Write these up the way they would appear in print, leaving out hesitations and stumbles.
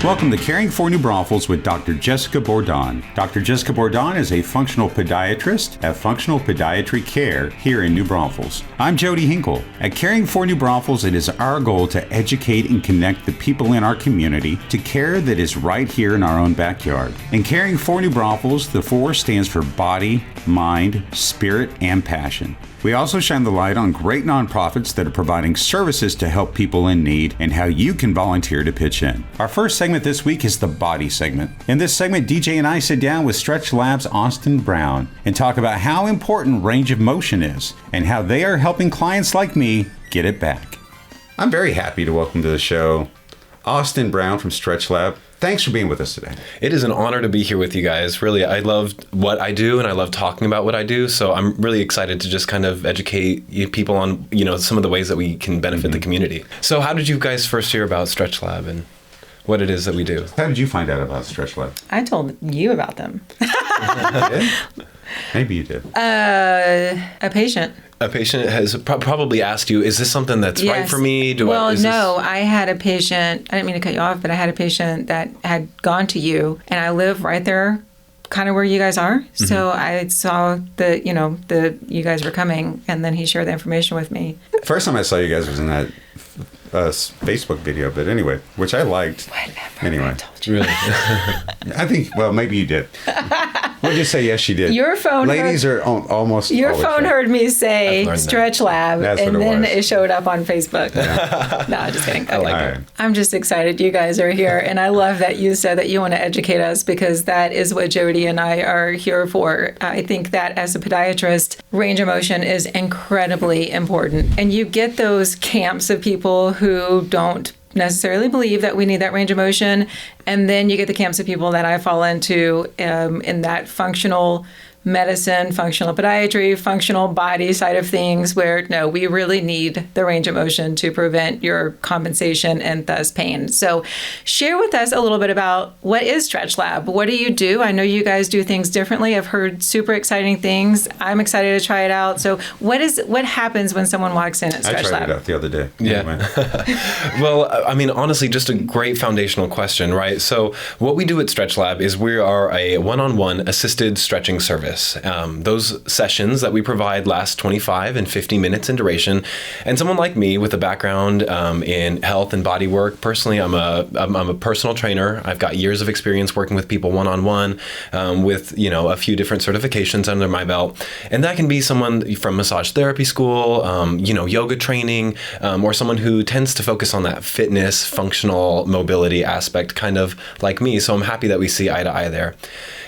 Welcome to Caring for New Braunfels with Dr. Jessica Bourdon. Dr. Jessica Bourdon is a functional podiatrist at Functional Podiatry Care here in New Braunfels. I'm Jody Hinkle. At Caring for New Braunfels, it is our goal to educate and connect the people in our community to care that is right here in our own backyard. In Caring for New Braunfels, the 4 stands for body, mind, spirit, and passion. We also shine the light on great nonprofits that are providing services to help people in need and how you can volunteer to pitch in. Our first segment this week is the body segment. In this segment, DJ and I sit down with Stretch Labs' Austin Brown and talk about how important range of motion is and how they are helping clients like me get it back. I'm very happy to welcome to the show Austin Brown from Stretch Lab. Thanks for being with us today. It is an honor to be here with you guys. Really, I love what I do and I love talking about what I do. So I'm really excited to just kind of educate people on, some of the ways that we can benefit the community. So how did you guys first hear about Stretch Lab and what it is that we do? How did you find out about Stretch Lab? I told you about them. Maybe you did. A patient. A patient has probably asked you, is this something that's right for me? I had a patient, I didn't mean to cut you off, but I had a patient that had gone to you, and I live right there, kind of where you guys are. Mm-hmm. So I saw you guys were coming, and then he shared the information with me. First time I saw you guys was in that Facebook video, but anyway, which I liked. Whatever. Anyway. I told you. Really? I think, maybe you did. We'll just say yes, she did. Your phone. Ladies are almost. Your phone heard me say Stretch Lab, and then it showed up on Facebook. Yeah. No, just kidding. Okay. I like it. I'm just excited you guys are here, and I love that you said that you want to educate us because that is what Jody and I are here for. I think that as a podiatrist, range of motion is incredibly important, and you get those camps of people who don't necessarily believe that we need that range of motion. And then you get the camps of people that I fall into in that functional medicine, functional podiatry, functional body side of things where, no, we really need the range of motion to prevent your compensation and thus pain. So share with us a little bit about what is Stretch Lab? What do you do? I know you guys do things differently. I've heard super exciting things. I'm excited to try it out. So what happens when someone walks in at Stretch Lab? I tried it out the other day. Yeah. Anyway. Well, I mean, honestly, just a great foundational question, right? So what we do at Stretch Lab is we are a one-on-one assisted stretching service. Those sessions that we provide last 25 and 50 minutes in duration. And someone like me with a background in health and body work, personally, I'm a personal trainer. I've got years of experience working with people one-on-one with, a few different certifications under my belt. And that can be someone from massage therapy school, yoga training, or someone who tends to focus on that fitness, functional mobility aspect, kind of like me. So I'm happy that we see eye to eye there.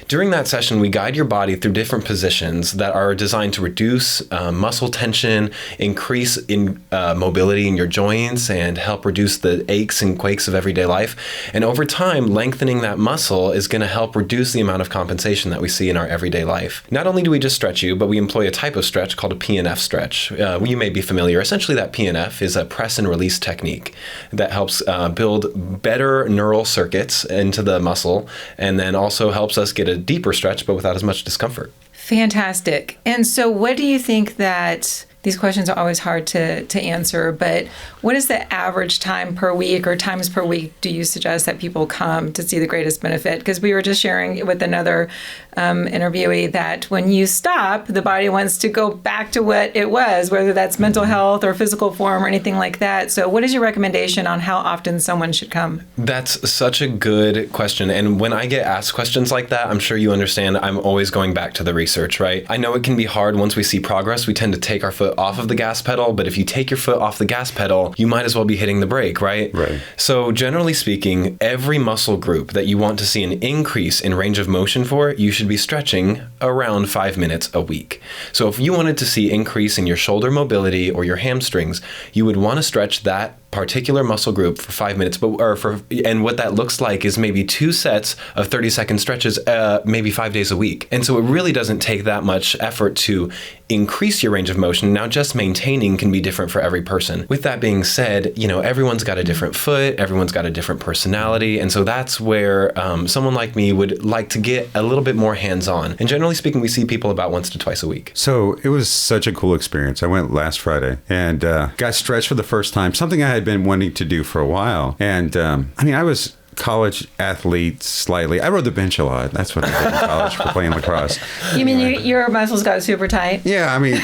During that session, we guide your body through different positions that are designed to reduce muscle tension, increase in mobility in your joints, and help reduce the aches and quakes of everyday life. And over time, lengthening that muscle is going to help reduce the amount of compensation that we see in our everyday life. Not only do we just stretch you, but we employ a type of stretch called a PNF stretch. You may be familiar. Essentially, that PNF is a press and release technique that helps build better neural circuits into the muscle, and then also helps us get a deeper stretch, but without as much discomfort. Fantastic. And so what do you think that, these questions are always hard to answer, but what is the average time per week or times per week do you suggest that people come to see the greatest benefit? Because we were just sharing with another interviewee that when you stop, the body wants to go back to what it was, whether that's mental health or physical form or anything like that. So what is your recommendation on how often someone should come? That's such a good question. And when I get asked questions like that, I'm sure you understand I'm always going back to the research, right? I know it can be hard once we see progress. We tend to take our foot off of the gas pedal, but if you take your foot off the gas pedal, you might as well be hitting the brake, right? Right. So generally speaking, every muscle group that you want to see an increase in range of motion for, you should be stretching around 5 minutes a week. So if you wanted to see increase in your shoulder mobility or your hamstrings, you would want to stretch that particular muscle group for 5 minutes, and what that looks like is maybe 2 sets of 30-second stretches, maybe 5 days a week. And so it really doesn't take that much effort to increase your range of motion. Now, just maintaining can be different for every person. With that being said, everyone's got a different foot, everyone's got a different personality, and so that's where someone like me would like to get a little bit more hands-on. And generally speaking, we see people about once to twice a week. So it was such a cool experience. I went last Friday and got stretched for the first time, something I had been wanting to do for a while. And I was college athlete slightly. I rode the bench a lot. That's what I did in college for playing lacrosse. You mean your muscles got super tight? Yeah, I mean,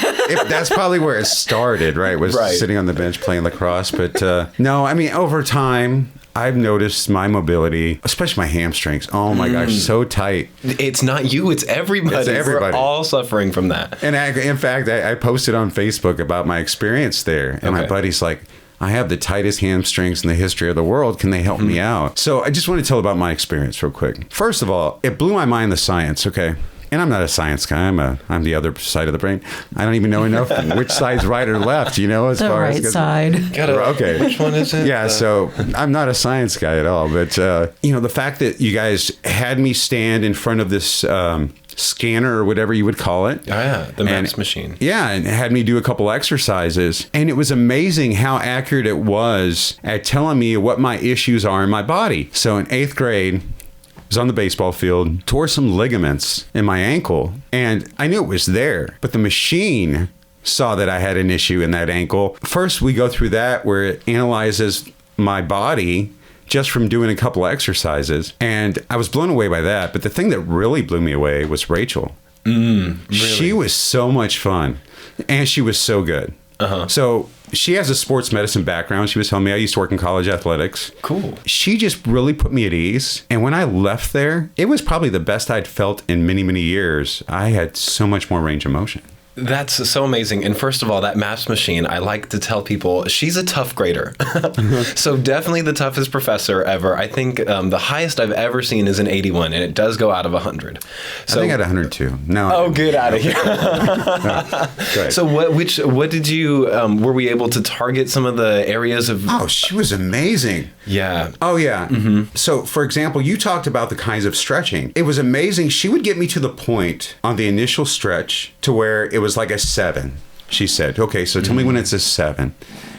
that's probably where it started, right? Was sitting on the bench playing lacrosse. But no, I mean, over time, I've noticed my mobility, especially my hamstrings. Oh my gosh, so tight. It's not you, it's everybody. It's everybody. We're all suffering from that. And in fact, I posted on Facebook about my experience there. And my buddy's like, I have the tightest hamstrings in the history of the world. Can they help me out? So I just want to tell about my experience real quick. First of all, it blew my mind, the science, okay? And I'm not a science guy. I'm the other side of the brain. I don't even know enough which side's right or left, as the far right as... side. Okay. Which one is it? Yeah, so I'm not a science guy at all. But, the fact that you guys had me stand in front of this... scanner or whatever you would call it. Oh, yeah, the MAPS machine. Yeah, and had me do a couple exercises. And it was amazing how accurate it was at telling me what my issues are in my body. So in 8th grade, I was on the baseball field, tore some ligaments in my ankle, and I knew it was there. But the machine saw that I had an issue in that ankle. First, we go through that where it analyzes my body just from doing a couple of exercises. And I was blown away by that. But the thing that really blew me away was Rachel. Really? She was so much fun. And she was so good. So she has a sports medicine background. She was telling me I used to work in college athletics. Cool. She just really put me at ease. And when I left there, it was probably the best I'd felt in many, many years. I had so much more range of motion. That's so amazing. And first of all, that MAPS machine, I like to tell people, she's a tough grader. So definitely the toughest professor ever. I think the highest I've ever seen is an 81, and it does go out of 100. So, I think I had 102. No. Oh, get out of here. No, so what did you, were we able to target some of the areas of... Oh, she was amazing. Yeah. Oh, yeah. So, for example, you talked about the kinds of stretching. It was amazing. She would get me to the point on the initial stretch to where it was like a 7. She said, okay, so tell me when it's a 7.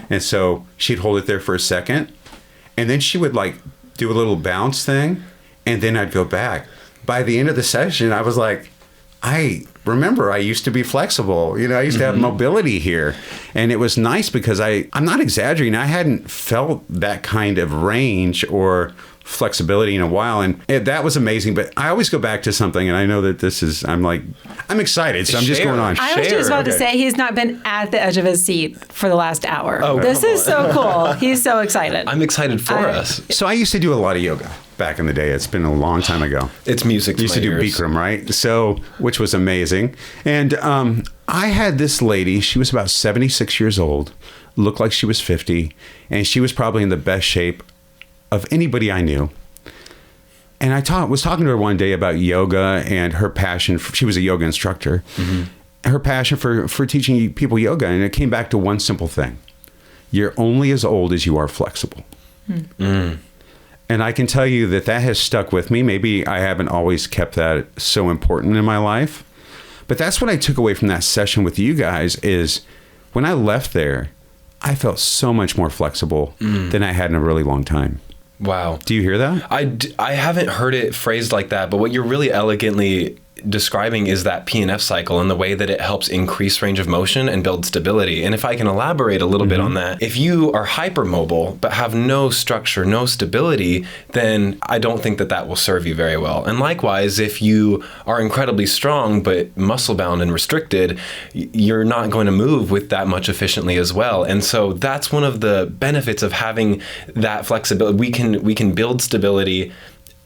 And so she'd hold it there for a second, and then she would like do a little bounce thing, and then I'd go back. By the end of the session, I was like, I remember I used to be flexible. I used to have mobility here. And it was nice because I'm not exaggerating. I hadn't felt that kind of range or flexibility in a while. And that was amazing. But I always go back to something, and I know that I'm excited. So I'm just going on. I was just about to say he's not been at the edge of his seat for the last hour. Oh, this is so cool. He's so excited. I'm excited for us. So I used to do a lot of yoga back in the day. It's been a long time ago. It's music to used to do ears. Bikram, right? So, which was amazing. And I had this lady, she was about 76 years old, looked like she was 50, and she was probably in the best shape of anybody I knew. And I was talking to her one day about yoga and her passion. She was a yoga instructor. Her passion for teaching people yoga. And it came back to one simple thing. You're only as old as you are flexible. And I can tell you that has stuck with me. Maybe I haven't always kept that so important in my life. But that's what I took away from that session with you guys is when I left there, I felt so much more flexible than I had in a really long time. Wow. Do you hear that? I haven't heard it phrased like that, but what you're really elegantly describing is that P&F cycle and the way that it helps increase range of motion and build stability. And if I can elaborate a little bit on that, if you are hypermobile but have no structure, no stability, then I don't think that will serve you very well. And likewise, if you are incredibly strong but muscle bound and restricted, you're not going to move with that much efficiently as well. And so that's one of the benefits of having that flexibility. We can build stability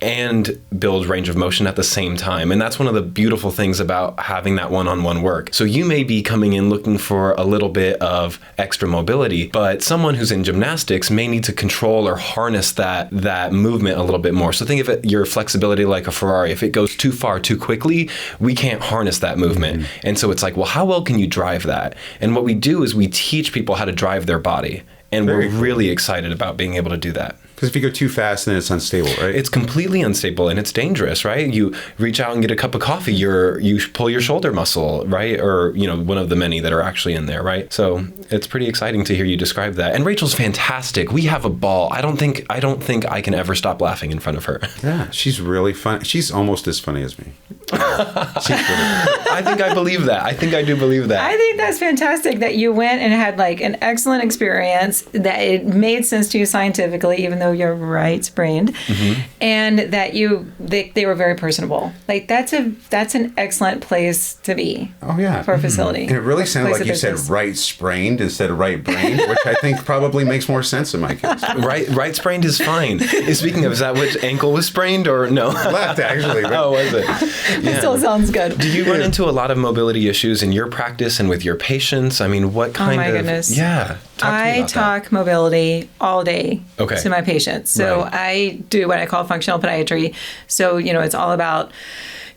and build range of motion at the same time. And that's one of the beautiful things about having that one-on-one work. So you may be coming in looking for a little bit of extra mobility, but someone who's in gymnastics may need to control or harness that movement a little bit more. So think of your flexibility like a Ferrari. If it goes too far too quickly, we can't harness that movement. And so it's like, well, how well can you drive that? And what we do is we teach people how to drive their body. And we're really excited about being able to do that. Because if you go too fast, then it's unstable, right? It's completely unstable and it's dangerous, right? You reach out and get a cup of coffee, you pull your shoulder muscle, right? Or, one of the many that are actually in there, right? So it's pretty exciting to hear you describe that. And Rachel's fantastic. We have a ball. I don't think I can ever stop laughing in front of her. Yeah, she's really fun. She's almost as funny as me. I think I believe that. I think I do believe that. I think that's fantastic that you went and had like an excellent experience, that it made sense to you scientifically, even though you're right-brained, and that they were very personable. Like that's an excellent place to be. Oh yeah, for a facility. And it really sounded Place like of you business. said right-sprained instead of right-brained, which I think probably makes more sense in my case. Right sprained is fine. Speaking of, is that which ankle was sprained or no? Left, actually. But Oh, was it? It still sounds good. Do you run into a lot of mobility issues in your practice and with your patients? I mean, what kind my of... goodness. Yeah. Talk to me I about talk mobility all day Okay. to my patients. So Right. I do what I call functional podiatry. So, it's all about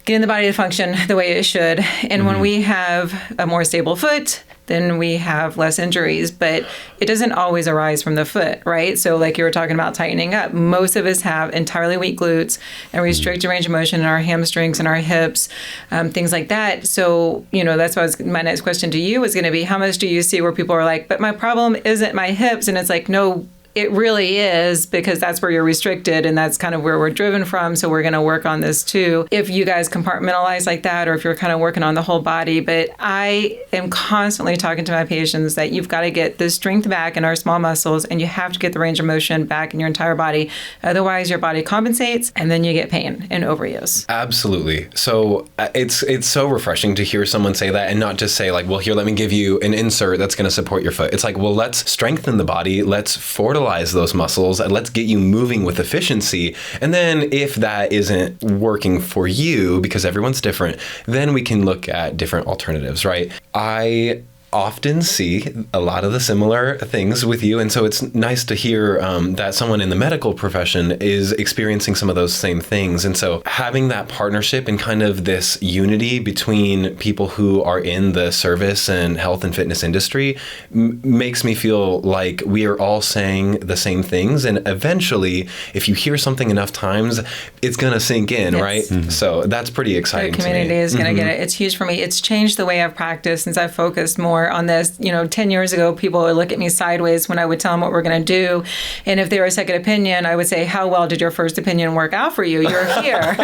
getting the body to function the way it should. And when we have a more stable foot, then we have less injuries, but it doesn't always arise from the foot, right? So like you were talking about tightening up, most of us have entirely weak glutes and restricted range of motion in our hamstrings and our hips, things like that. So, that's why my next question to you was going to be, how much do you see where people are like, but my problem isn't my hips? And it's like, no, it really is, because that's where you're restricted and that's kind of where we're driven from. So we're going to work on this too. If you guys compartmentalize like that, or if you're kind of working on the whole body. But I am constantly talking to my patients that you've got to get the strength back in our small muscles, and you have to get the range of motion back in your entire body. Otherwise, your body compensates and then you get pain and overuse. Absolutely. So it's so refreshing to hear someone say that and not just say like, well, here, let me give you an insert that's going to support your foot. It's like, well, let's strengthen the body. Let's fortify those muscles and let's get you moving with efficiency. And then if that isn't working for you, because everyone's different, then we can look at different alternatives, right? I often see a lot of the similar things with you. And so it's nice to hear that someone in the medical profession is experiencing some of those same things. And so having that partnership and kind of this unity between people who are in the service and health and fitness industry makes me feel like we are all saying the same things. And eventually, if you hear something enough times, it's going to sink in, Yes. right? So that's pretty exciting The to me. community is going to get it. It's huge for me. It's changed the way I've practiced since I've focused more on this. 10 years ago, people would look at me sideways when I would tell them what we're going to do. And if they were a second opinion, I would say, how well did your first opinion work out for you? You're here.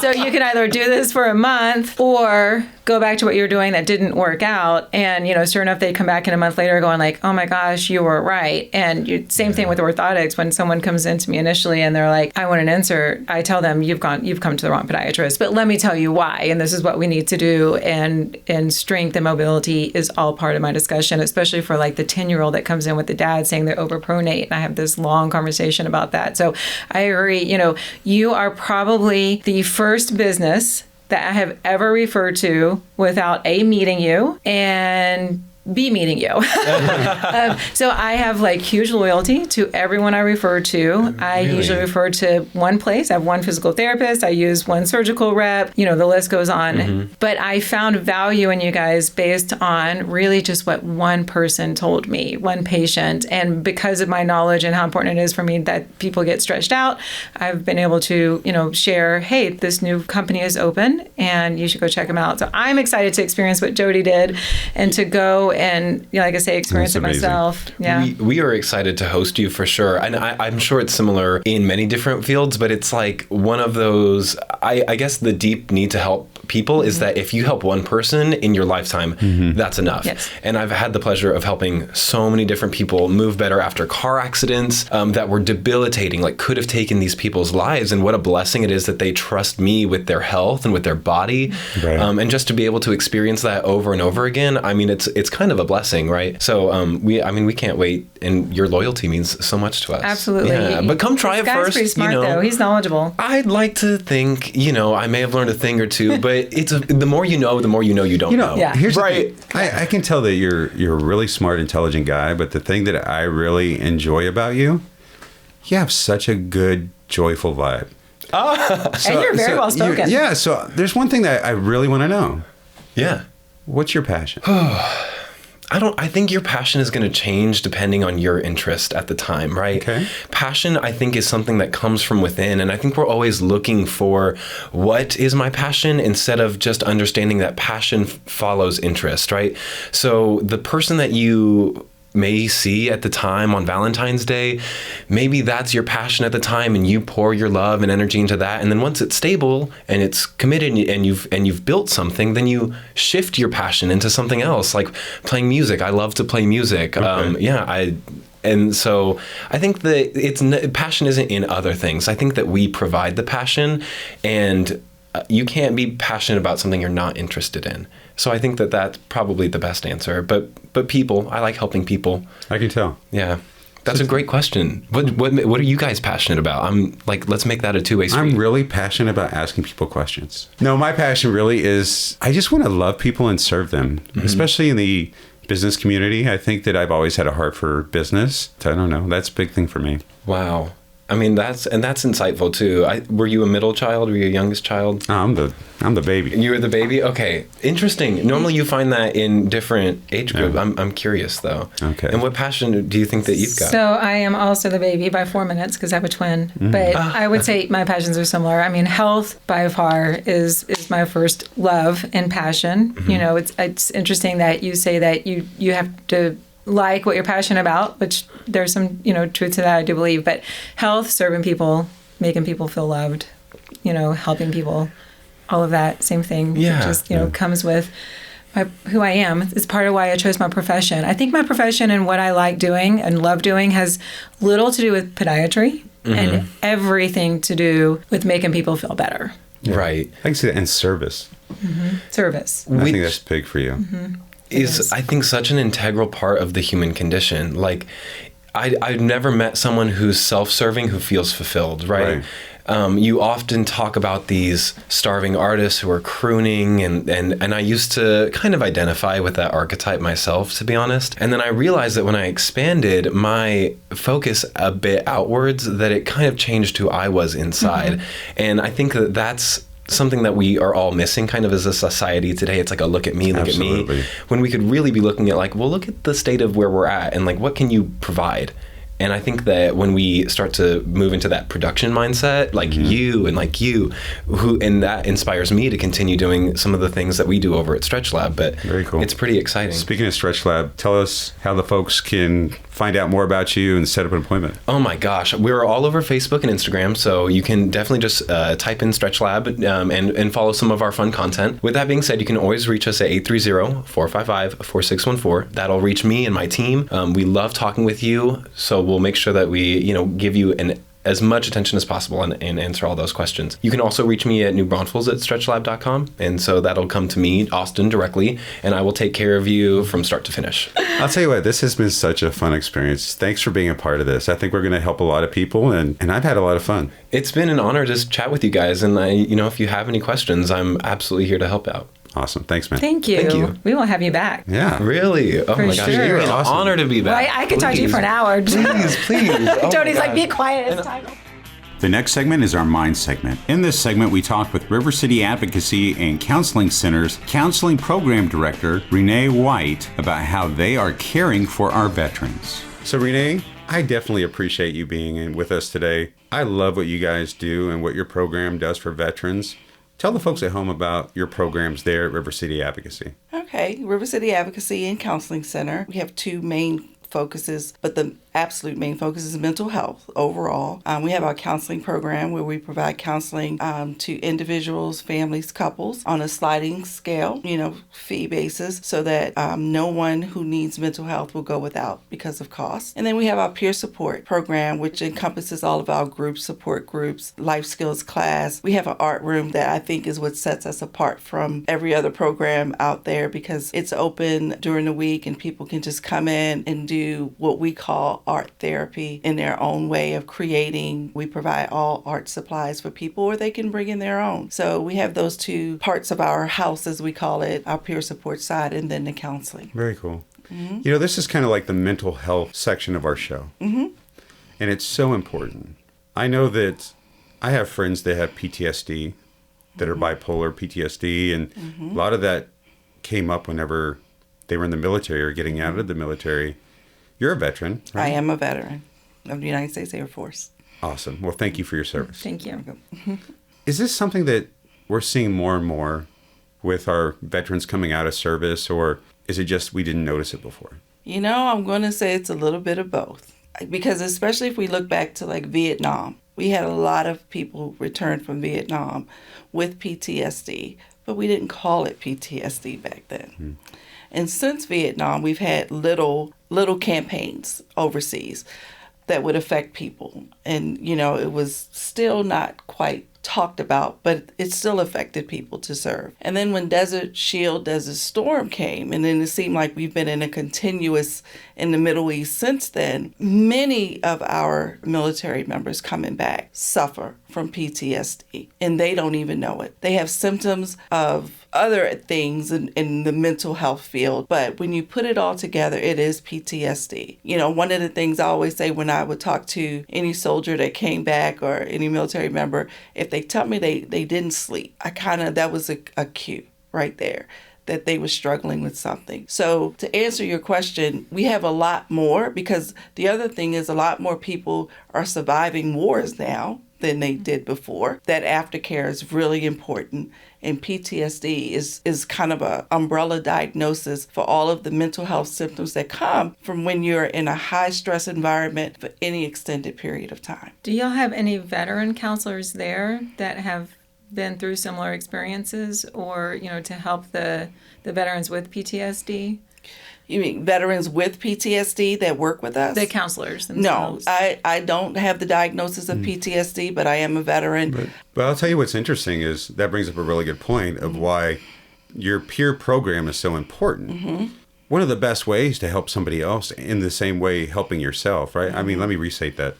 So you can either do this for a month or go back to what you're doing that didn't work out. And, sure enough, they'd come back in a month later going like, oh my gosh, you were right. And same thing with orthotics. When someone comes into me initially and they're like, I want an insert, I tell them, you've come to the wrong podiatrist, but let me tell you why. And this is what we need to do. And strength and mobility is all part of my discussion, especially for like the 10-year-old that comes in with the dad saying they're overpronate. And I have this long conversation about that. So I agree, you are probably the first business that I have ever referred to without A, meeting you, and B, meeting you. So I have like huge loyalty to everyone I refer to. I usually refer to one place. I have one physical therapist. I use one surgical rep. The list goes on. But I found value in you guys based on really just what one person told me, one patient. And because of my knowledge and how important it is for me that people get stretched out, I've been able to, share, hey, this new company is open and you should go check them out. So I'm excited to experience what Jody did and to go and, like I say, experience That's it amazing. myself. Yeah. We are excited to host you for sure. And I'm sure it's similar in many different fields, but it's like one of those, I guess the deep need to help people is that if you help one person in your lifetime, that's enough. Yes. And I've had the pleasure of helping so many different people move better after car accidents that were debilitating, like could have taken these people's lives. And what a blessing it is that they trust me with their health and with their body. Right. And just to be able to experience that over and over again, I mean, it's kind of a blessing, right? So we can't wait. And your loyalty means so much to us. Absolutely. Yeah. But come try it This guy's first. pretty smart, though. He's knowledgeable. I'd like to think, I may have learned a thing or two, but the more you know, the more you know you don't know. Yeah. Here's Right. the thing. I can tell that you're a really smart, intelligent guy, but the thing that I really enjoy about you have such a good, joyful vibe. And you're very well spoken. Yeah, so there's one thing that I really want to know. Yeah. What's your passion? I think your passion is going to change depending on your interest at the time, right? Okay. Passion, I think, is something that comes from within. And I think we're always looking for what is my passion instead of just understanding that passion follows interest, right? So the person that you may see at the time on Valentine's Day, maybe that's your passion at the time, and you pour your love and energy into that. And then once it's stable and it's committed and you've built something, then you shift your passion into something else, like playing music. I love to play music. Okay. And so I think that passion isn't in other things. I think that we provide the passion, and you can't be passionate about something you're not interested in. So I think that that's probably the best answer. But people, I like helping people. I can tell. Yeah. That's a great question. What are you guys passionate about? I'm like, let's make that a two-way street. I'm really passionate about asking people questions. No, my passion really is, I just want to love people and serve them, especially in the business community. I think that I've always had a heart for business. I don't know. That's a big thing for me. Wow. I mean, that's insightful too. Were you a middle child? Were you a youngest child? I'm the baby. You were the baby? Okay. Interesting. Normally you find that in different age groups. Yeah. I'm curious though. Okay. And what passion do you think that you've got? So I am also the baby by 4 minutes because I have a twin. But I would say my passions are similar. I mean, health by far is my first love and passion. You know, it's interesting that you say that you have to like what you're passionate about, which there's some, truth to that, I do believe. But health, serving people, making people feel loved, helping people, all of that, same thing. Yeah. It just, comes with who I am. It's part of why I chose my profession. I think my profession and what I like doing and love doing has little to do with podiatry and everything to do with making people feel better. Yeah. Right. I can see that. And service. Service. I think that's big for you. Is I think such an integral part of the human condition. Like I've never met someone who's self-serving who feels fulfilled, right? You often talk about these starving artists who are crooning, and I used to kind of identify with that archetype myself, to be honest. And then I realized that when I expanded my focus a bit outwards, that it kind of changed who I was inside. And I think that that's something that we are all missing kind of as a society today. It's like a look at me, look Absolutely. at me, when we could really be looking at like, well, look at the state of where we're at and like, what can you provide? And I think that when we start to move into that production mindset, like you and like you, and that inspires me to continue doing some of the things that we do over at Stretch Lab. But very cool. It's pretty exciting. Speaking of Stretch Lab, tell us how the folks can find out more about you and set up an appointment. Oh my gosh. We're all over Facebook and Instagram, so you can definitely just type in Stretch Lab and follow some of our fun content. With that being said, you can always reach us at 830-455-4614. That'll reach me and my team. We love talking with you, so we'll make sure that we, give you as much attention as possible and answer all those questions. You can also reach me at newbraunfels@stretchlab.com, and so that'll come to me, Austin, directly, and I will take care of you from start to finish. I'll tell you what, this has been such a fun experience. Thanks for being a part of this. I think we're going to help a lot of people, and I've had a lot of fun. It's been an honor to chat with you guys, and if you have any questions, I'm absolutely here to help out. Awesome. Thanks, man. Thank you. Thank you. We will have you back. Yeah. Really? Oh For my gosh. sure. It's an Awesome. honor to be back. I could talk to you for an hour. Please. Oh Jody's my like, be gosh. quiet. It's time. The next segment is our Mind segment. In this segment, we talk with River City Advocacy and Counseling Center's Counseling Program Director, Renee White, about how they are caring for our veterans. So, Renee, I definitely appreciate you being with us today. I love what you guys do and what your program does for veterans. Tell the folks at home about your programs there at River City Advocacy. Okay, River City Advocacy and Counseling Center. We have two main focuses, but the absolute main focus is mental health overall. We have our counseling program where we provide counseling to individuals, families, couples on a sliding scale, fee basis, so that no one who needs mental health will go without because of cost. And then we have our peer support program, which encompasses all of our groups, support groups, life skills class. We have an art room that I think is what sets us apart from every other program out there because it's open during the week and people can just come in and do what we call art therapy in their own way of creating. We provide all art supplies for people, or they can bring in their own. So we have those two parts of our house, as we call it, our peer support side and then the counseling. Very cool. This is kind of like the mental health section of our show. And it's so important. I know that I have friends that have PTSD, that are bipolar PTSD, and a lot of that came up whenever they were in the military or getting out of the military. You're a veteran, right? I am a veteran of the United States Air Force. Awesome. Well, thank you for your service. Thank you. Is this something that we're seeing more and more with our veterans coming out of service, or is it just we didn't notice it before? I'm going to say it's a little bit of both. Because especially if we look back to like Vietnam, we had a lot of people return from Vietnam with PTSD, but we didn't call it PTSD back then. And since Vietnam, we've had little campaigns overseas that would affect people. And, it was still not quite talked about, but it still affected people to serve. And then when Desert Shield, Desert Storm came, and then it seemed like we've been in a continuous in the Middle East since then, many of our military members coming back suffer from PTSD, and they don't even know it. They have symptoms of other things in the mental health field, but when you put it all together, it is PTSD. One of the things I always say when I would talk to any soldier that came back or any military member, if they tell me they didn't sleep, that was a cue right there that they were struggling with something. So to answer your question, we have a lot more, because the other thing is a lot more people are surviving wars now than they did before. That aftercare is really important. And PTSD is kind of an umbrella diagnosis for all of the mental health symptoms that come from when you're in a high stress environment for any extended period of time. Do y'all have any veteran counselors there that have been through similar experiences, or, to help the veterans with PTSD? You mean veterans with PTSD that work with us? The counselors themselves. No, I don't have the diagnosis of PTSD, but I am a veteran. But I'll tell you what's interesting is that brings up a really good point of why your peer program is so important. One of the best ways to help somebody else in the same way helping yourself, right? I mean, let me restate that.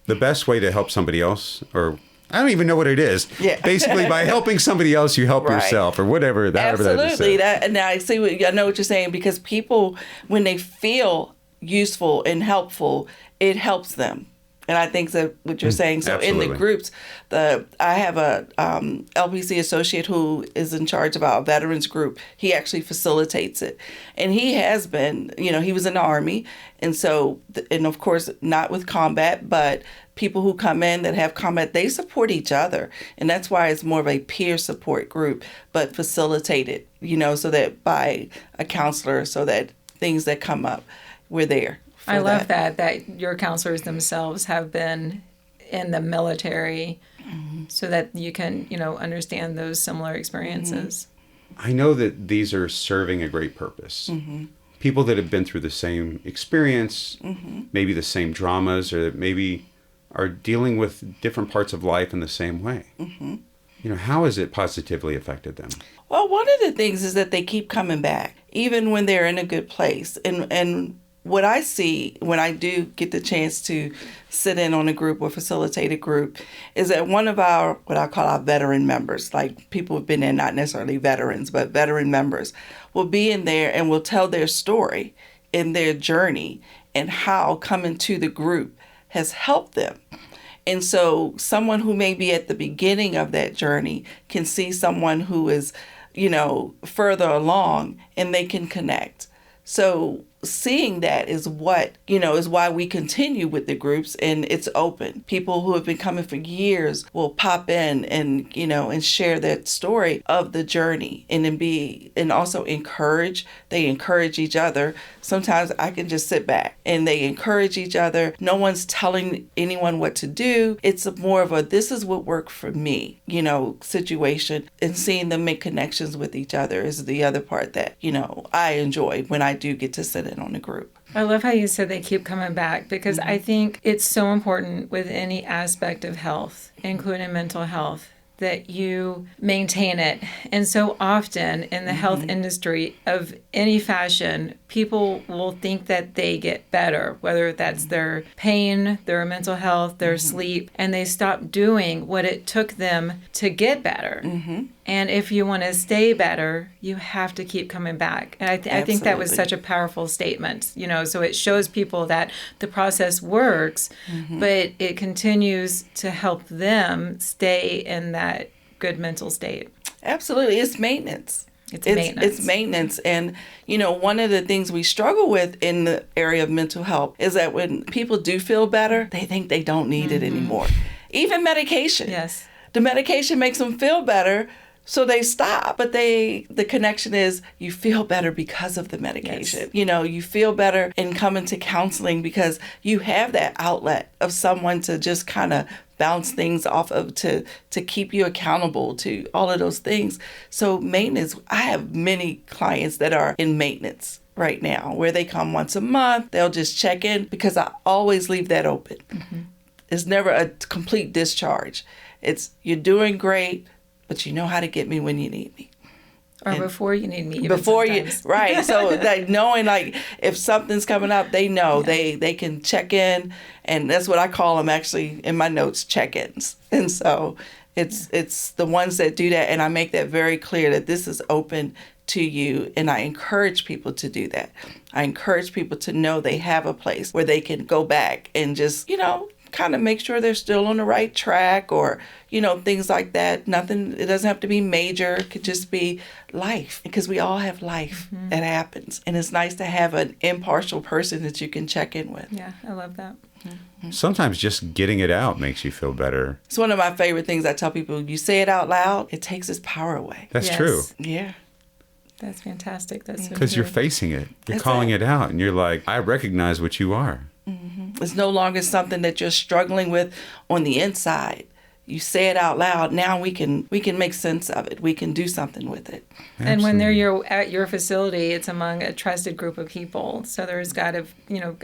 The best way to help somebody else, or I don't even know what it is. Yeah. Basically, by helping somebody else, you help yourself, or whatever. Absolutely. And I see. I know what you're saying, because people, when they feel useful and helpful, it helps them. And I think that what you're saying. So in the groups, I have a LPC associate who is in charge of our veterans group. He actually facilitates it, and he has been. He was in the Army, and so, and of course, not with combat, but people who come in that have combat, they support each other, and that's why it's more of a peer support group, but facilitated. So that by a counselor, so that things that come up, we're there. I love that your counselors themselves have been in the military, so that you can, understand those similar experiences. I know that these are serving a great purpose. People that have been through the same experience, maybe the same dramas, or maybe are dealing with different parts of life in the same way. How has it positively affected them? Well, one of the things is that they keep coming back, even when they're in a good place. And what I see when I do get the chance to sit in on a group or facilitate a group is that one of our, what I call our veteran members, like people who've been in, not necessarily veterans, but veteran members, will be in there and will tell their story and their journey and how coming to the group has helped them. And so someone who may be at the beginning of that journey can see someone who is, further along, and they can connect. So seeing that is what, is why we continue with the groups, and it's open. People who have been coming for years will pop in and, and share that story of the journey, and then and also encourage. They encourage each other. Sometimes I can just sit back and they encourage each other. No one's telling anyone what to do. It's more of a, this is what worked for me, situation, and seeing them make connections with each other is the other part that, I enjoy when I do get to sit in on the group. I love how you said they keep coming back, because I think it's so important with any aspect of health, including mental health, that you maintain it. And so often in the health industry of any fashion, people will think that they get better, whether that's their pain, their mental health, their sleep, and they stop doing what it took them to get better. And if you want to stay better, you have to keep coming back. And I think that was such a powerful statement, so it shows people that the process works, but it continues to help them stay in that good mental state. Absolutely. It's maintenance. It's maintenance. It's maintenance. And, one of the things we struggle with in the area of mental health is that when people do feel better, they think they don't need it anymore. Even medication. Yes. The medication makes them feel better, So they stop, but the connection is you feel better because of the medication. Yes. You know, you feel better in coming to counseling because you have that outlet of someone to just kind of bounce things off of, to keep you accountable to all of those things. So maintenance, I have many clients that are in maintenance right now where they come once a month, they'll just check in because I always leave that open. It's never a complete discharge. It's you're doing great, but you know how to get me when you need me. Or before you need me. Even Before sometimes. you, right. So like knowing like if something's coming up, they know they can check in, and that's what I call them actually in my notes, check-ins. And so it's the ones that do that, and I make that very clear that this is open to you, and I encourage people to do that. I encourage people to know they have a place where they can go back and just, kind of make sure they're still on the right track, or, things like that. Nothing, it doesn't have to be major. It could just be life, because we all have life that happens. And it's nice to have an impartial person that you can check in with. Yeah, I love that. Sometimes just getting it out makes you feel better. It's one of my favorite things I tell people. You say it out loud, it takes its power away. That's Yes. true. Yeah. That's fantastic. That's so Because you're true. facing it. You're That's calling it. it out. And you're like, I recognize what you are. It's no longer something that you're struggling with on the inside. You say it out loud. Now we can make sense of it. We can do something with it. And when they're at your facility, it's among a trusted group of people. So there's got to,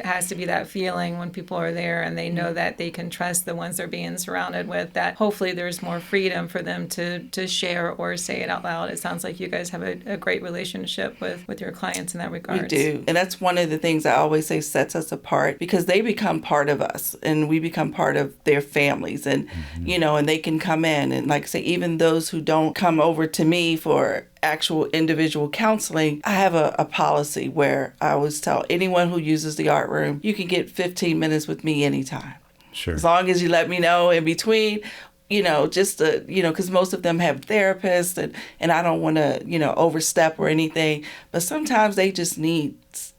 has to be that feeling when people are there and they know that they can trust the ones they're being surrounded with, that hopefully there's more freedom for them to share or say it out loud. It sounds like you guys have a great relationship with your clients in that regard. We do. And that's one of the things I always say sets us apart, because they become part of us and we become part of their families. And, and they can come in and, like I say, even those who don't come over to me for actual individual counseling, I have a policy where I always tell anyone who uses the art room, you can get 15 minutes with me anytime. Sure. As long as you let me know in between, just to, because most of them have therapists and I don't want to, overstep or anything. But sometimes they just need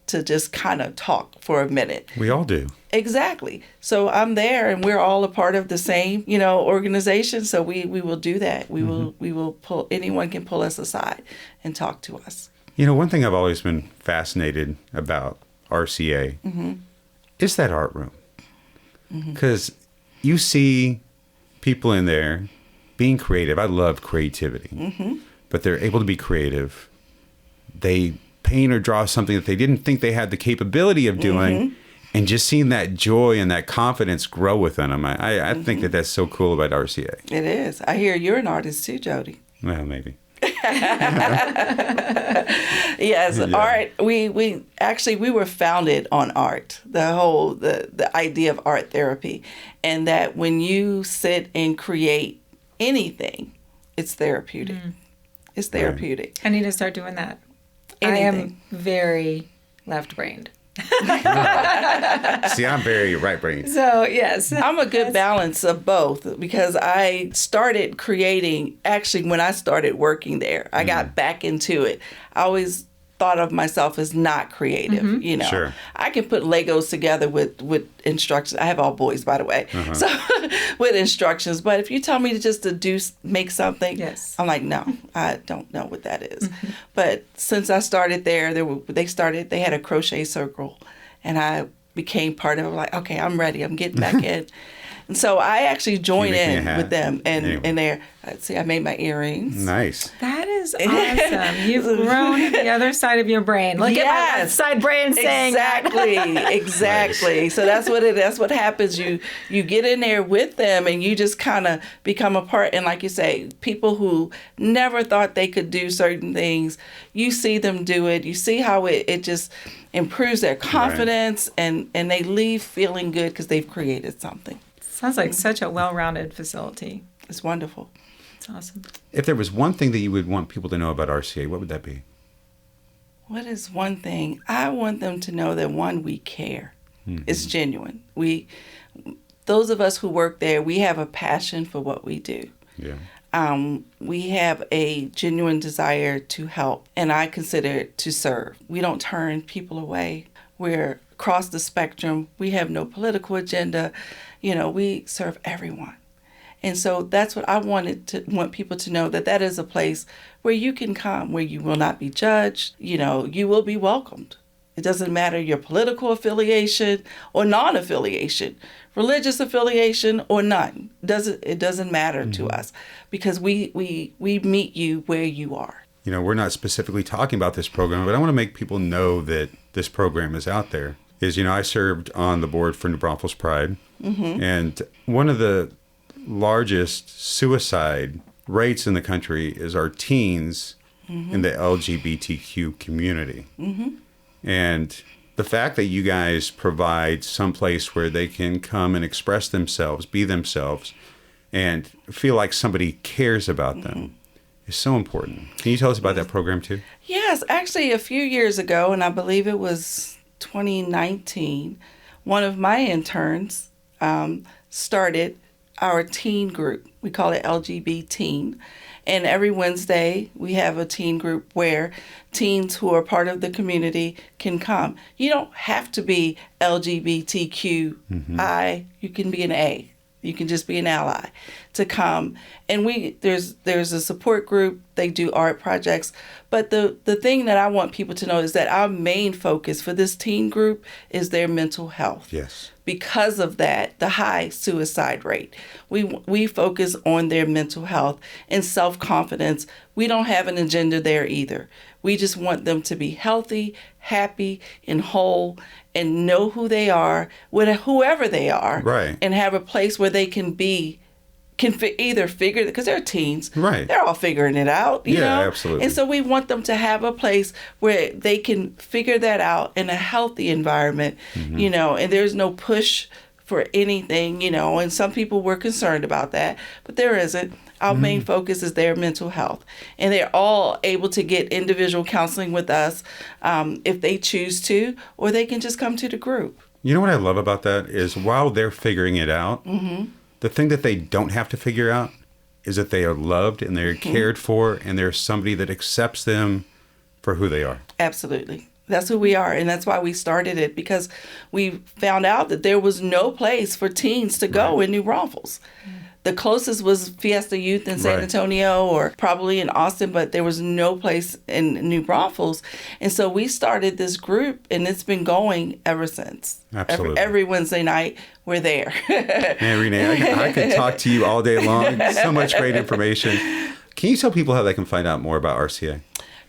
to just kind of talk for a minute. We all do. Exactly. So I'm there and we're all a part of the same, organization. So we will do that. We will pull, anyone can pull us aside and talk to us. One thing I've always been fascinated about RCA is that art room. Because you see people in there being creative. I love creativity. But they're able to be creative. They paint or draw something that they didn't think they had the capability of doing. And just seeing that joy and that confidence grow within them. I think that that's so cool about RCA. It is. I hear you're an artist too, Jody. Well, maybe. Yes, Yeah. art. We were founded on art. The idea of art therapy, and that when you sit and create anything, it's therapeutic. It's therapeutic. I need to start doing that. I am Anything. very left-brained. See, I'm very right-brained. So, yes. I'm a good balance of both, because I started creating, actually, when I started working there, I got back into it. I always thought of myself as not creative, Sure. I can put Legos together with instructions. I have all boys, by the way. So with instructions, but if you tell me to make something, Yes. I'm like, no, I don't know what that is. But since I started there, they had a crochet circle, and I became part of it. Like, okay, I'm ready. I'm getting back in. And so I actually joined make me a in hat. with them, and Anyway. there, see, I made my earrings. Nice. That is awesome. You've grown the other side of your brain. Look at my Yes. left side brain saying that. Exactly. So that's what happens. You get in there with them and you just kind of become a part. And like you say, people who never thought they could do certain things, you see them do it. You see how it just improves their confidence, and they leave feeling good because they've created something. Sounds like such a well-rounded facility. It's wonderful. It's awesome. If there was one thing that you would want people to know about RCA, what would that be? What is one thing? I want them to know that, one, we care. It's genuine. Those of us who work there, we have a passion for what we do. Yeah. We have a genuine desire to help, and I consider it to serve. We don't turn people away. We're across the spectrum. We have no political agenda. We serve everyone. And so that's what I want people to know, that that is a place where you can come, where you will not be judged. You will be welcomed. It doesn't matter your political affiliation or non-affiliation, religious affiliation or none. It doesn't matter to us, because we meet you where you are. We're not specifically talking about this program, but I want to make people know that this program is out there. I served on the board for New Braunfels Pride, and one of the largest suicide rates in the country is our teens in the LGBTQ community. And the fact that you guys provide some place where they can come and express themselves, be themselves, and feel like somebody cares about them is so important. Can you tell us about that program too? Yes, actually a few years ago, and I believe it was 2019, one of my interns started our teen group. We call it LGBT Teen. And every Wednesday, we have a teen group where teens who are part of the community can come. You don't have to be LGBTQI. You can be an A. You can just be an ally to come. And there's a support group. They do art projects. But the thing that I want people to know is that our main focus for this teen group is their mental health. Yes. Because of that, the high suicide rate. We focus on their mental health and self-confidence. We don't have an agenda there either. We just want them to be healthy, happy, and whole, and know who they are, whoever they are, right, and have a place where they can either figure, because they're teens, right, they're all figuring it out, you know? Absolutely. And so we want them to have a place where they can figure that out in a healthy environment, and there's no push for anything, and some people were concerned about that, but there isn't. Our main focus is their mental health, and they're all able to get individual counseling with us if they choose to, or they can just come to the group. You know what I love about that is while they're figuring it out, the thing that they don't have to figure out is that they are loved and they're cared for, and there's somebody that accepts them for who they are. Absolutely. That's who we are, and that's why we started it, because we found out that there was no place for teens to go in New Braunfels. The closest was Fiesta Youth in San Antonio, or probably in Austin, but there was no place in New Braunfels. And so we started this group, and it's been going ever since. Absolutely. Every Wednesday night, we're there. Man, Renee, I could talk to you all day long. So much great information. Can you tell people how they can find out more about RCA?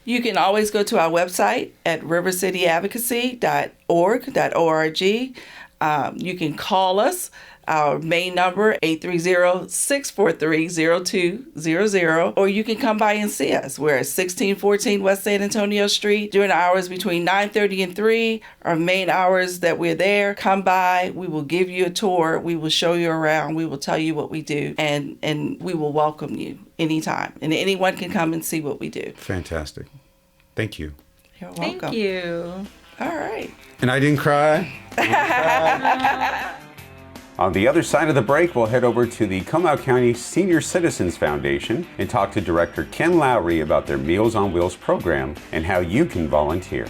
You can always go to our website at rivercityadvocacy.org. You can call us. Our main number, 830-643-0200, or you can come by and see us. We're at 1614 West San Antonio Street during hours between 9:30 and 3. Our main hours that we're there. Come by. We will give you a tour. We will show you around. We will tell you what we do, and we will welcome you anytime. And anyone can come and see what we do. Fantastic. Thank you. You're welcome. Thank you. All right. And I didn't cry. On the other side of the break, we'll head over to the Comal County Senior Citizens Foundation and talk to Director Ken Lowry about their Meals on Wheels program and how you can volunteer.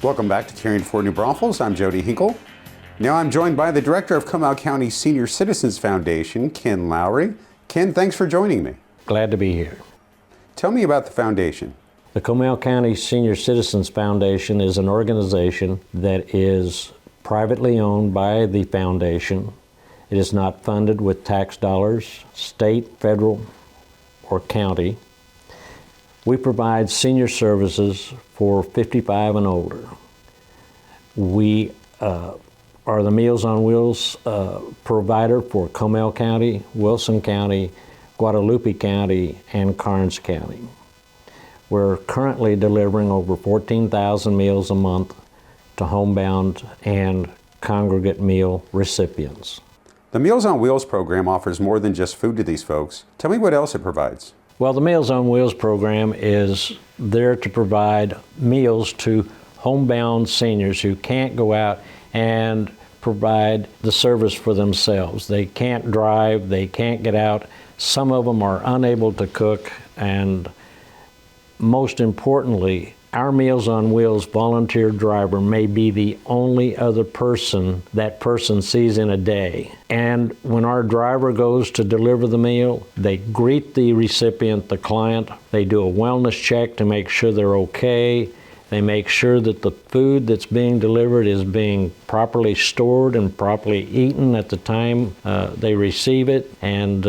Welcome back to Caring for New Braunfels. I'm Jody Hinkle. Now I'm joined by the Director of Comal County Senior Citizens Foundation, Ken Lowry. Ken, thanks for joining me. Glad to be here. Tell me about the foundation. The Comal County Senior Citizens Foundation is an organization that is privately owned by the foundation. It is not funded with tax dollars, state, federal, or county. We provide senior services for 55 and older. We are the Meals on Wheels provider for Comal County, Wilson County, Guadalupe County, and Karnes County. We're currently delivering over 14,000 meals a month to homebound and congregate meal recipients. The Meals on Wheels program offers more than just food to these folks. Tell me what else it provides. Well, the Meals on Wheels program is there to provide meals to homebound seniors who can't go out and provide the service for themselves. They can't drive, they can't get out. Some of them are unable to cook, and most importantly, our Meals on Wheels volunteer driver may be the only other person that person sees in a day. And when our driver goes to deliver the meal, they greet the recipient, the client. They do a wellness check to make sure they're okay. They make sure that the food that's being delivered is being properly stored and properly eaten at the time they receive it, and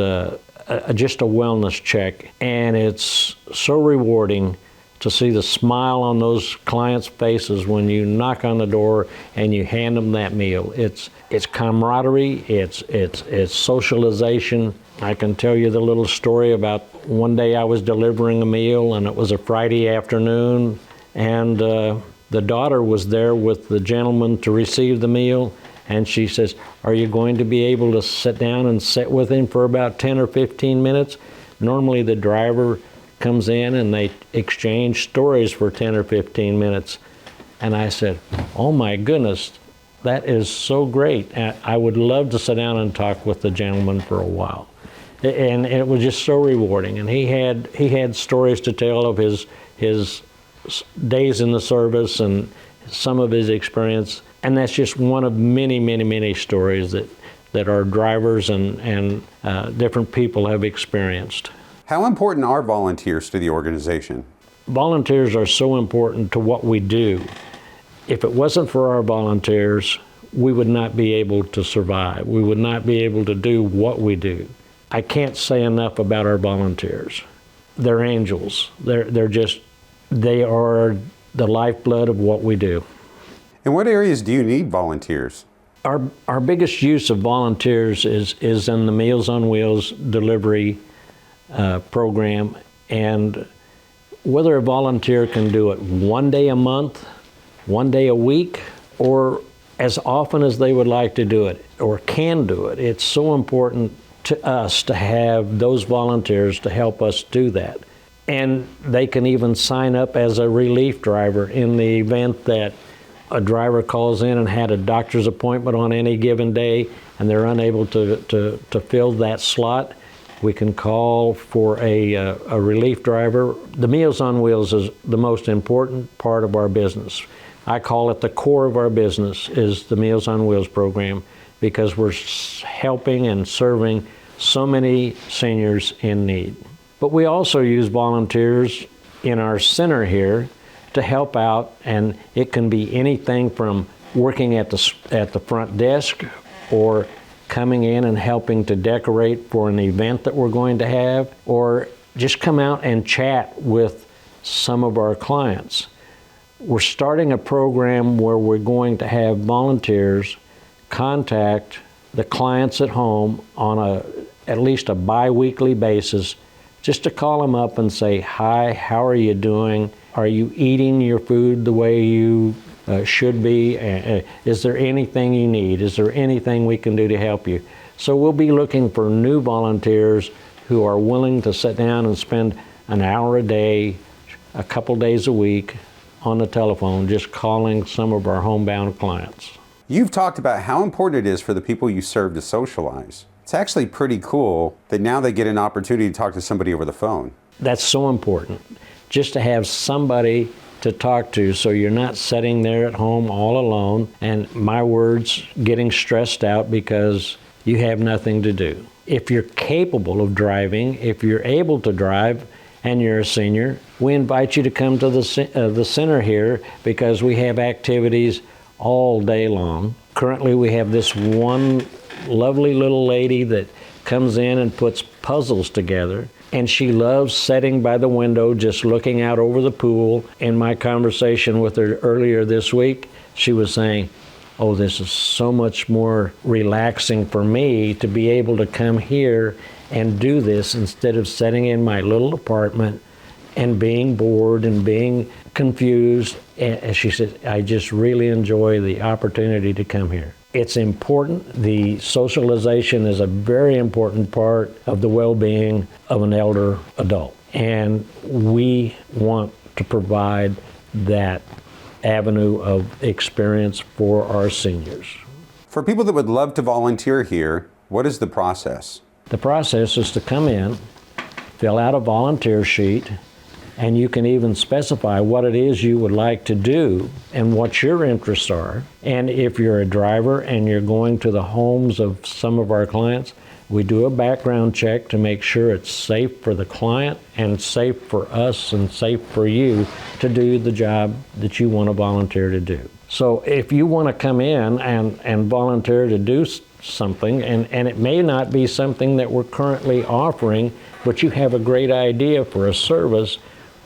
just a wellness check. And it's so rewarding to see the smile on those clients' faces when you knock on the door and you hand them that meal. It's camaraderie, it's socialization. I can tell you the little story about one day I was delivering a meal, and it was a Friday afternoon, and the daughter was there with the gentleman to receive the meal, and she says, "Are you going to be able to sit down and sit with him for about 10 or 15 minutes?" Normally the driver comes in and they exchange stories for 10 or 15 minutes. And I said, "Oh my goodness, that is so great. I would love to sit down and talk with the gentleman for a while." And it was just so rewarding. And he had stories to tell of his days in the service and some of his experience. And that's just one of many, many, many stories that our drivers and different people have experienced. How important are volunteers to the organization? Volunteers are so important to what we do. If it wasn't for our volunteers, we would not be able to survive. We would not be able to do what we do. I can't say enough about our volunteers. They're angels. They are the lifeblood of what we do. In what areas do you need volunteers? Our biggest use of volunteers is in the Meals on Wheels delivery program, and whether a volunteer can do it one day a month, one day a week, or as often as they would like to do it or can do it, it's so important to us to have those volunteers to help us do that. And they can even sign up as a relief driver in the event that a driver calls in and had a doctor's appointment on any given day and they're unable to fill that slot. We can call for a relief driver. The Meals on Wheels is the most important part of our business. I call it the core of our business is the Meals on Wheels program, because we're helping and serving so many seniors in need. But we also use volunteers in our center here to help out, and it can be anything from working at the front desk or coming in and helping to decorate for an event that we're going to have, or just come out and chat with some of our clients. We're starting a program where we're going to have volunteers contact the clients at home on at least a bi-weekly basis, just to call them up and say, "Hi, how are you doing? Are you eating your food the way you should be? Is there anything you need? Is there anything we can do to help you?" So we'll be looking for new volunteers who are willing to sit down and spend an hour a day, a couple days a week on the telephone, just calling some of our homebound clients. You've talked about how important it is for the people you serve to socialize. It's actually pretty cool that now they get an opportunity to talk to somebody over the phone. That's so important, just to have somebody to talk to, so you're not sitting there at home all alone and, my words, getting stressed out because you have nothing to do. If you're capable of driving, if you're able to drive and you're a senior, we invite you to come to the center here, because we have activities all day long. Currently we have this one lovely little lady that comes in and puts puzzles together, and she loves sitting by the window just looking out over the pool. In my conversation with her earlier this week, she was saying, "Oh, this is so much more relaxing for me to be able to come here and do this instead of sitting in my little apartment and being bored and being confused." And she said, "I just really enjoy the opportunity to come here." It's important. The socialization is a very important part of the well-being of an elder adult. And we want to provide that avenue of experience for our seniors. For people that would love to volunteer here, what is the process? The process is to come in, fill out a volunteer sheet, And you can even specify what it is you would like to do and what your interests are. And if you're a driver and you're going to the homes of some of our clients, we do a background check to make sure it's safe for the client and safe for us and safe for you to do the job that you want to volunteer to do. So if you want to come in and volunteer to do something, and it may not be something that we're currently offering, but you have a great idea for a service,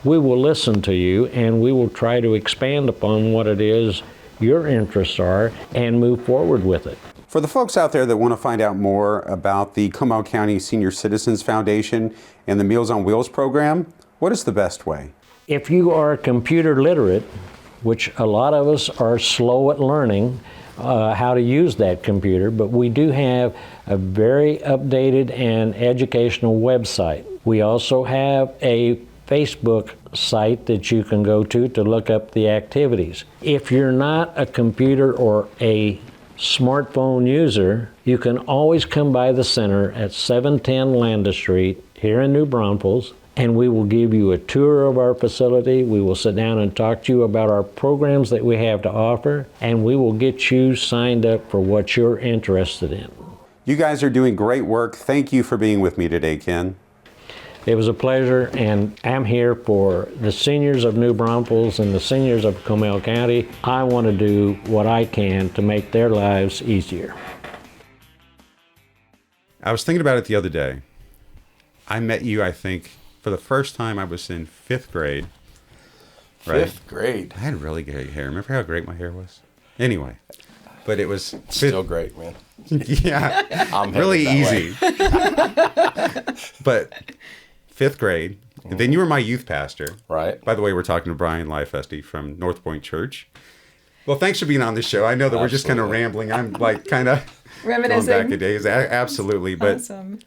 we will listen to you and we will try to expand upon what it is your interests are and move forward with it. For the folks out there that want to find out more about the Comal County Senior Citizens Foundation and the Meals on Wheels program, what is the best way? If you are computer literate, which a lot of us are slow at learning how to use that computer, but we do have a very updated and educational website. We also have a Facebook site that you can go to look up the activities. If you're not a computer or a smartphone user, you can always come by the center at 710 Landis Street here in New Braunfels, and we will give you a tour of our facility. We will sit down and talk to you about our programs that we have to offer, and we will get you signed up for what you're interested in. You guys are doing great work. Thank you for being with me today, Ken. It was a pleasure, and I'm here for the seniors of New Braunfels and the seniors of Comal County. I want to do what I can to make their lives easier. I was thinking about it the other day. I met you, I think, for the first time I was in 5th grade. Right? 5th grade. I had really great hair. Remember how great my hair was? Anyway, but it was... Still great, man. Yeah, I'm really easy. But 5th grade. And then you were my youth pastor. Right. By the way, we're talking to Brian Lifesty from North Point Church. Well, thanks for being on the show. I know that we're just kind of rambling. I'm like kind of Reminiscing. going back a days. Absolutely. But Awesome.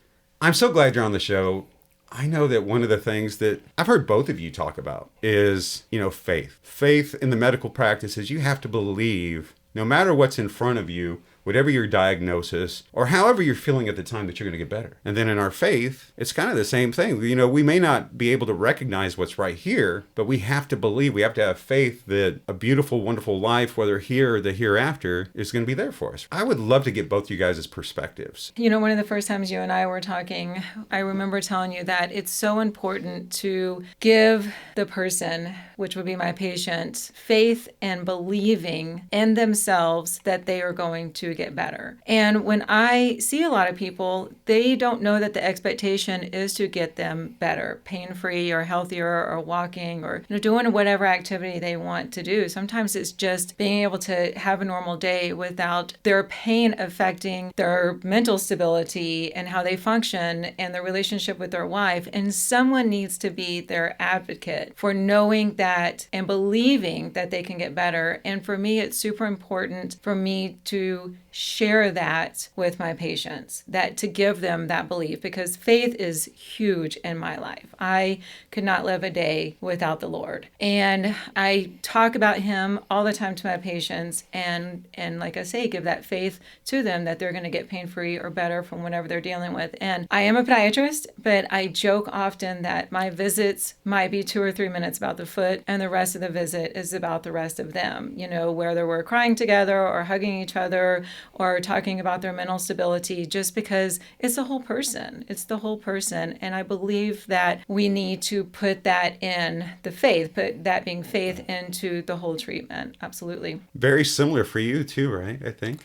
I'm so glad you're on the show. I know that one of the things that I've heard both of you talk about is, faith. Faith in the medical practice is you have to believe no matter what's in front of you, whatever your diagnosis, or however you're feeling at the time, that you're going to get better. And then in our faith, it's kind of the same thing. We may not be able to recognize what's right here, but we have to believe, we have to have faith that a beautiful, wonderful life, whether here or the hereafter, is going to be there for us. I would love to get both you guys' perspectives. One of the first times you and I were talking, I remember telling you that it's so important to give the person, which would be my patient, faith and believing in themselves that they are going to get better. And when I see a lot of people, they don't know that the expectation is to get them better, pain-free or healthier or walking or doing whatever activity they want to do. Sometimes it's just being able to have a normal day without their pain affecting their mental stability and how they function and their relationship with their wife. And someone needs to be their advocate for knowing that and believing that they can get better. And for me, it's super important for me to share that with my patients, that to give them that belief, because faith is huge in my life. I could not live a day without the Lord. And I talk about him all the time to my patients and like I say, give that faith to them that they're going to get pain-free or better from whatever they're dealing with. And I am a podiatrist, but I joke often that my visits might be 2 or 3 minutes about the foot and the rest of the visit is about the rest of them, whether we're crying together or hugging each other or talking about their mental stability, just because it's the whole person. It's the whole person. And I believe that we need to put that in the faith, put that being faith into the whole treatment. Absolutely. Very similar for you too, right? I think.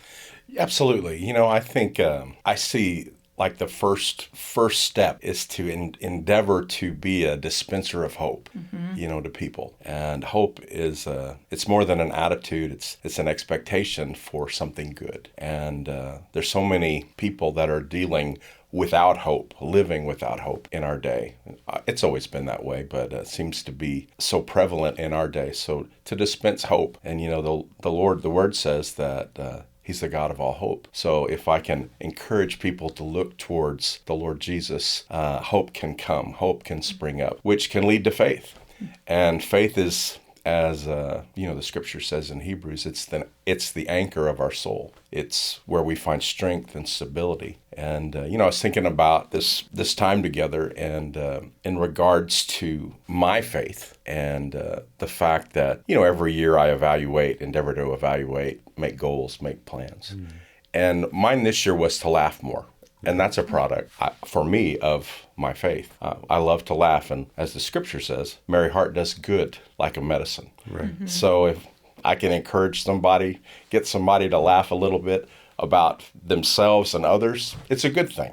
Absolutely. I think I see like the first step is to endeavor to be a dispenser of hope, to people. And hope is it's more than an attitude. It's an expectation for something good. And there's so many people that are dealing without hope, living without hope in our day. It's always been that way, but it seems to be so prevalent in our day. So to dispense hope, and the Lord, the Word says that He's the God of all hope. So if I can encourage people to look towards the Lord Jesus, hope can come, hope can spring up, which can lead to faith. And faith is, as the Scripture says in Hebrews, it's the anchor of our soul. It's where we find strength and stability. And, I was thinking about this time together and in regards to my faith and the fact that, every year I endeavor to evaluate, make goals, make plans. And mine this year was to laugh more. And that's a product, for me, of my faith. I love to laugh. And as the scripture says, merry heart does good like a medicine. Right. So if I can encourage somebody, get somebody to laugh a little bit about themselves and others, it's a good thing.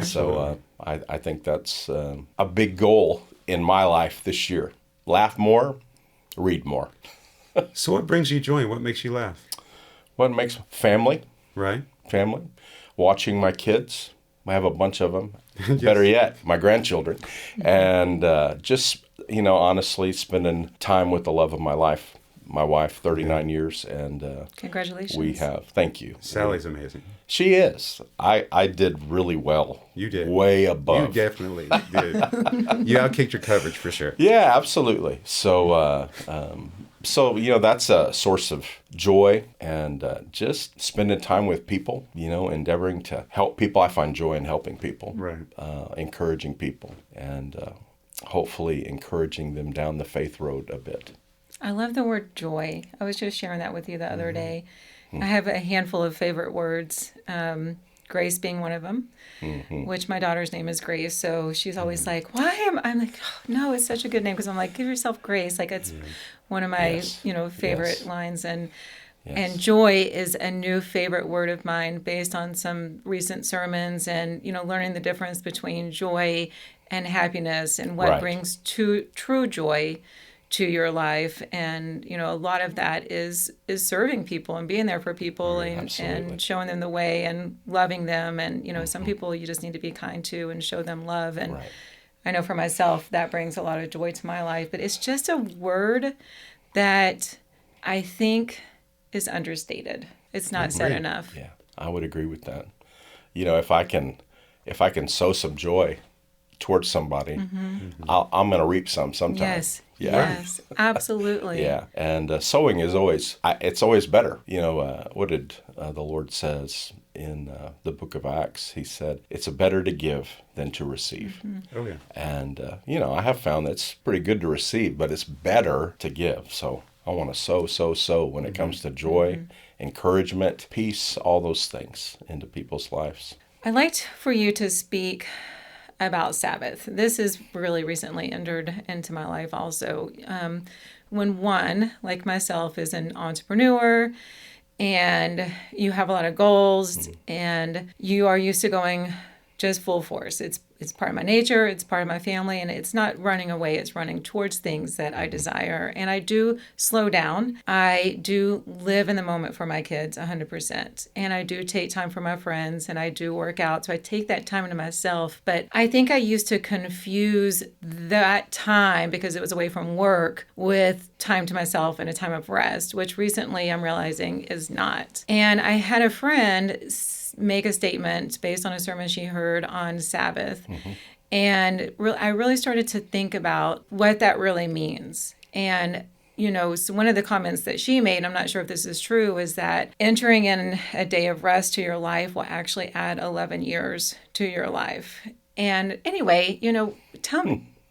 So I think that's a big goal in my life this year. Laugh more, read more. So what brings you joy? What makes you laugh? What makes family? Right. Family. Watching my kids. I have a bunch of them. Better yet, my grandchildren. And just, honestly, spending time with the love of my life. My wife, 39 years, and congratulations. We have. Thank you. Sally's amazing. She is. I did really well. You did. Way above. You definitely did. You outkicked your coverage for sure. Yeah, absolutely. So, that's a source of joy and just spending time with people, endeavoring to help people. I find joy in helping people. Right. Encouraging people and hopefully encouraging them down the faith road a bit. I love the word joy. I was just sharing that with you the other day. I have a handful of favorite words, Grace being one of them, which my daughter's name is Grace. So she's always like, why am I'm like, oh, no, it's such a good name. Because I'm like, give yourself grace. Like it's one of my, favorite lines. And joy is a new favorite word of mine based on some recent sermons and, learning the difference between joy and happiness and what brings true joy to your life. And a lot of that is serving people and being there for people and showing them the way and loving them. And some people you just need to be kind to and show them love. And I know for myself that brings a lot of joy to my life. But it's just a word that I think is understated. It's not said enough. Yeah, I would agree with that. If I can sow some joy towards somebody, I'm going to reap some sometime. Yes. Yeah. Yes, absolutely. Yeah, and sowing is it's always better. What did the Lord says in the book of Acts? He said, it's better to give than to receive. Oh, yeah. And, I have found that it's pretty good to receive, but it's better to give. So I want to sow when it comes to joy, encouragement, peace, all those things into people's lives. I'd like for you to speak about Sabbath. This is really recently entered into my life also. When one, like myself, is an entrepreneur and you have a lot of goals and you are used to going just full force. It's part of my nature, it's part of my family, and it's not running away, it's running towards things that I desire. And I do slow down. I do live in the moment for my kids 100%. And I do take time for my friends and I do work out. So I take that time into myself. But I think I used to confuse that time because it was away from work with time to myself and a time of rest, which recently I'm realizing is not. And I had a friend make a statement based on a sermon she heard on Sabbath. And I really started to think about what that really means. And, so one of the comments that she made, I'm not sure if this is true, is that entering in a day of rest to your life will actually add 11 years to your life. And anyway,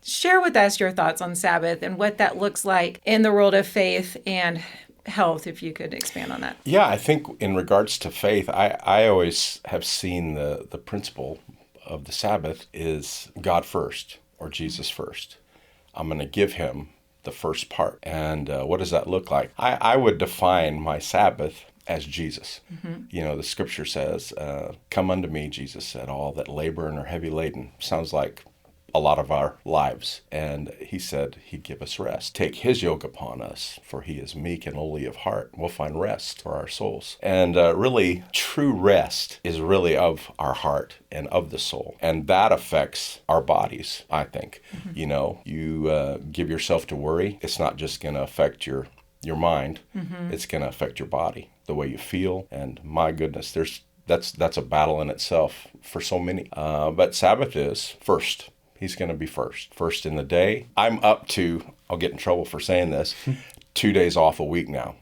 share with us your thoughts on Sabbath and what that looks like in the world of faith and health, if you could expand on that. Yeah, I think in regards to faith, I always have seen the principle of the Sabbath is God first or Jesus first. I'm going to give him the first part. And what does that look like? I would define my Sabbath as Jesus. The scripture says, come unto me, Jesus said, all that labor and are heavy laden. Sounds like a lot of our lives. And he said he'd give us rest. Take his yoke upon us, for he is meek and lowly of heart. We'll find rest for our souls. And really, true rest is really of our heart and of the soul. And that affects our bodies, I think. You give yourself to worry, it's not just going to affect your mind. It's going to affect your body, the way you feel. And my goodness, that's a battle in itself for so many. But Sabbath is first. He's going to be first in the day. I'm up to, I'll get in trouble for saying this, 2 days off a week now.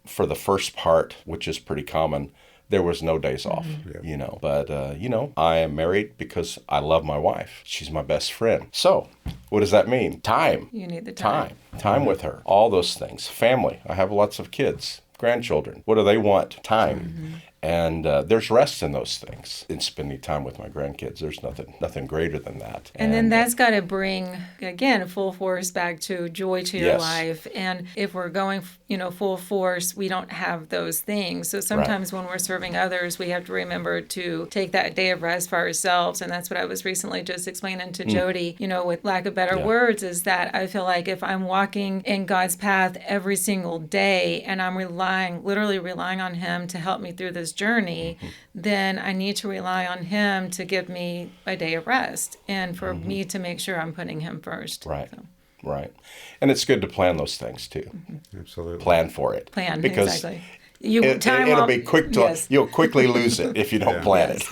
For the first part, which is pretty common, there was no days off, you know. But, you know, I am married because I love my wife. She's my best friend. So what does that mean? Time. You need the time. Time with her. All those things. Family. I have lots of kids, grandchildren. What do they want? Time. And there's rest in those things. In spending time with my grandkids, there's nothing greater than that. And then that's got to bring, again, full force back to joy to your life. And if we're going, you know, full force, we don't have those things. So sometimes when we're serving others, we have to remember to take that day of rest for ourselves. And that's what I was recently just explaining to Jody, you know, with lack of better words, is that I feel like if I'm walking in God's path every single day and I'm literally relying on Him to help me through this journey, then I need to rely on Him to give me a day of rest and for me to make sure I'm putting Him first. Right. So. Right. And it's good to plan those things too. Absolutely. Plan for it. Because exactly. It'll be quick to, you'll quickly lose it if you don't plan it.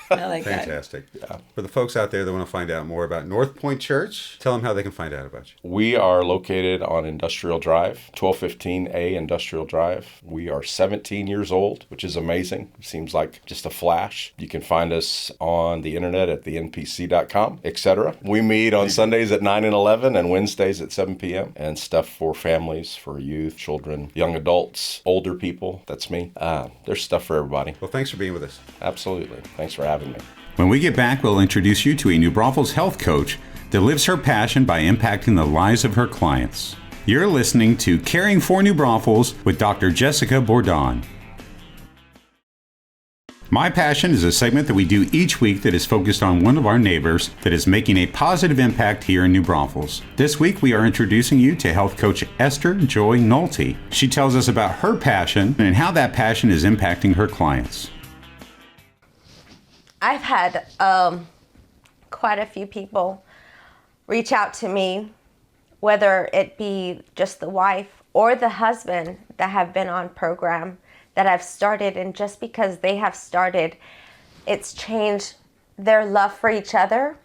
I like Fantastic. Yeah. For the folks out there that want to find out more about North Point Church, tell them how they can find out about you. We are located on Industrial Drive, 1215A Industrial Drive. We are 17 years old, which is amazing. It seems like just a flash. You can find us on the internet at thenpc.com, etc. We meet on Sundays at 9 and 11 and Wednesdays at 7 p.m. and stuff for families, for youth, children, young adults, older people. That's me. There's stuff for everybody. Well, thanks for being with us. Absolutely. Thanks for having me. When we get back, we'll introduce you to a New Braunfels health coach that lives her passion by impacting the lives of her clients. You're listening to Caring for New Braunfels with Dr. Jessica Bourdon. My Passion is a segment that we do each week that is focused on one of our neighbors that is making a positive impact here in New Braunfels. This week, we are introducing you to health coach Esther Joy Nolte. She tells us about her passion and how that passion is impacting her clients. I've had quite a few people reach out to me, whether it be just the wife or the husband that have been on program that I've started, and just because they have started, it's changed their love for each other.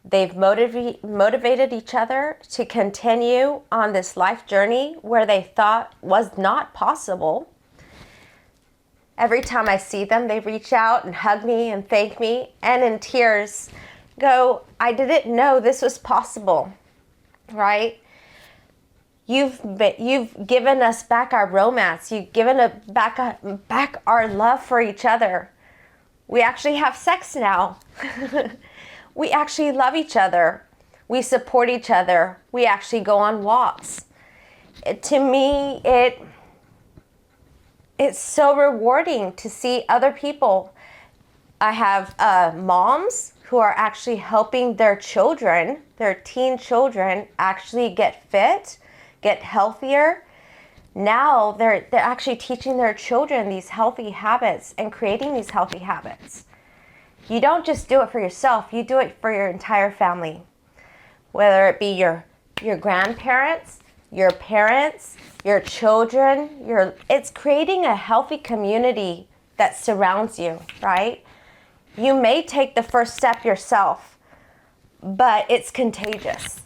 They've motivated each other to continue on this life journey where they thought was not possible. Every time I see them, they reach out and hug me and thank me, and in tears go, I didn't know this was possible, right? You've given us back our romance. You've given back our love for each other. We actually have sex now. We actually love each other. We support each other. We actually go on walks. To me, it's so rewarding to see other people. I have moms who are actually helping their children, their teen children, actually get fit, get healthier. Now they're actually teaching their children these healthy habits and creating these healthy habits. You don't just do it for yourself, you do it for your entire family. Whether it be your grandparents, your parents, your children, it's creating a healthy community that surrounds you, right? You may take the first step yourself, but it's contagious.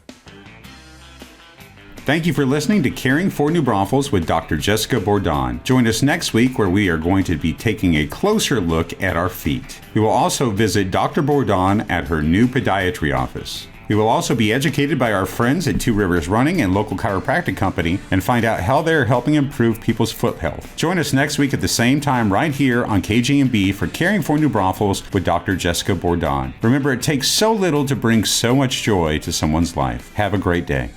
Thank you for listening to Caring for New Braunfels with Dr. Jessica Bourdon. Join us next week where we are going to be taking a closer look at our feet. We will also visit Dr. Bourdon at her new podiatry office. We will also be educated by our friends at Two Rivers Running and local chiropractic company and find out how they are helping improve people's foot health. Join us next week at the same time right here on KGMB for Caring for New Braunfels with Dr. Jessica Bourdon. Remember, it takes so little to bring so much joy to someone's life. Have a great day.